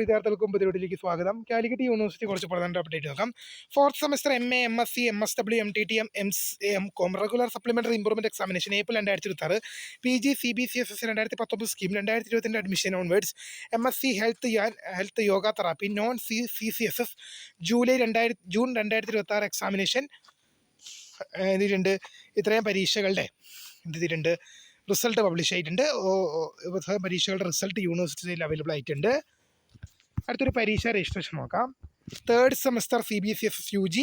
വിദ്യാർത്ഥികൾക്കും പുതിയ സ്വാഗതം. കാലിക്കറ്റ് യൂണിവേഴ്സിറ്റി കുറച്ച് പ്രധാന അപ്ഡേറ്റ് നോക്കാം. Fourth semester MA, MSc, MSW, MTTM, MCOM regular supplementary improvement examination April 2026. PG CBCSS 2019 scheme 2022 admission onwards. MSc health yoga therapy non CCSS June 2026 examination എന്തിട്ടുണ്ട്. ഇത്രയും പരീക്ഷകളുടെ എന്തിട്ടുണ്ട് റിസൾട്ട് പബ്ലിഷ് ആയിട്ടുണ്ട്. പരീക്ഷകളുടെ റിസൾട്ട് യൂണിവേഴ്സിറ്റിയിൽ അവൈലബിൾ ആയിട്ടുണ്ട്. അടുത്തൊരു പരീക്ഷ രജിസ്ട്രേഷൻ നോക്കാം. Third semester CBCSS UG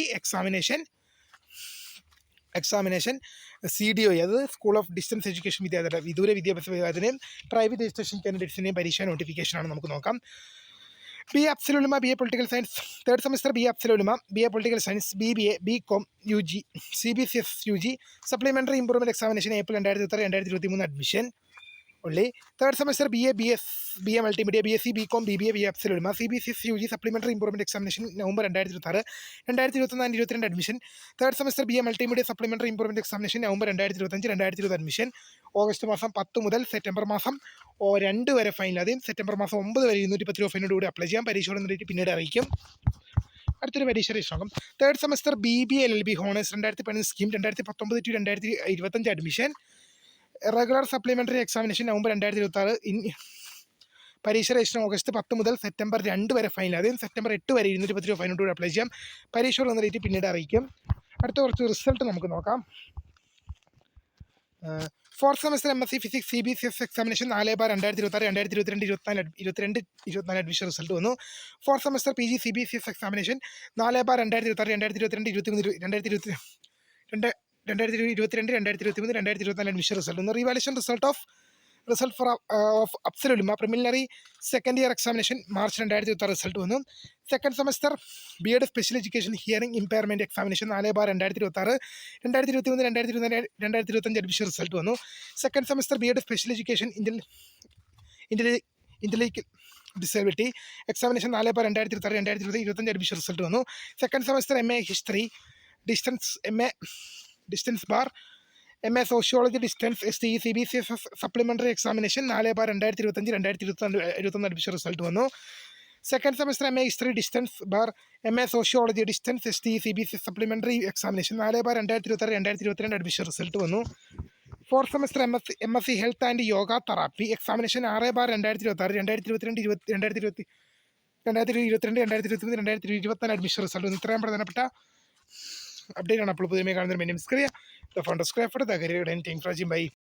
examination CDO, അത് സ്കൂൾ ഓഫ് ഡിസ്റ്റൻസ് എഡ്യൂക്കേഷൻ വിദൂര വിദ്യാഭ്യാസ വിഭാഗത്തിനെയും പ്രൈവറ്റ് രജിസ്ട്രേഷൻ കാൻഡിഡേറ്റ്സിനെയും പരീക്ഷ നോട്ടിഫിക്കേഷനാണ് നമുക്ക് നോക്കാം. BA Afzal Ulama BA political science third semester BA Afzal Ulama BA political science BBA BCom UG CBCSS UG supplementary improvement examination April 2023 admission ഉള്ളി. Third semester BA multimedia BSc BCom BBA BA Afzal Ulama CBCSS UG supplementary improvement examination November 2026 2021-22 admission. Third semester BA multimedia supplementary improvement examination November 2025-2020 admission. August മാസം 10 മുതൽ September മാസം 2 വരെ fine. ആദ്യം September മാസം 9 വരെ 210 രൂപ ഫൈനോട് കൂടി അപ്ലൈ ചെയ്യാം. പരീക്ഷയുടെ റേറ്റ് പിന്നീട് അറിയിക്കും. അടുത്തൊരു പരീക്ഷ register. Third semester BBA LLB honours 2015 scheme 2019-2025 admission. Regular supplementary examination November 2026. പരീക്ഷ രജിസ്റ്റർ ഓഗസ്റ്റ് 10 മുതൽ സെപ്റ്റംബർ 2 വരെ ഫൈൻ. ആദ്യം സെപ്റ്റംബർ 8 വരെ 210 രൂപ ഫൈനോട് കൂടി അപ്ലൈ ചെയ്യാം. പരീക്ഷയുടെ റേറ്റ് പിന്നീട് അറിയിക്കും. അടുത്ത കുറച്ച് റിസൾട്ട് നമുക്ക് നോക്കാം. Fourth semester MSc physics CBCSS examination 4/2026 2022 admission result വന്നു. Fourth semester PG CBCSS examination 4/2026 2022 admission result വന്നു. Revaluation result for Afzal Ulama preliminary second year examination March 2026 result വന്നു. Second semester BEd special education hearing impairment examination 4/2026 2023-2025 admission result വന്നു. Second semester BEd special education intellectual disability examination 4/2026 2025 admission result വന്നു. Second semester MA history distance bar MA sociology distance CBCSS supplementary examination 4/2025 2021 admission result വന്നു. Second semester MA history distance bar MA sociology distance CBCSS supplementary examination 4/2026 2022 admission result വന്നു. Fourth semester MSc health and yoga therapy examination 6/2026 2023 admission result വന്നു. ഇത്രയും പ്രധാനപ്പെട്ട update ആണ്. അപ്പോൾ പുതിയ കാണുന്നതിന് main subscribe ചെയ്യുക. The founder square for the career and think for Jim by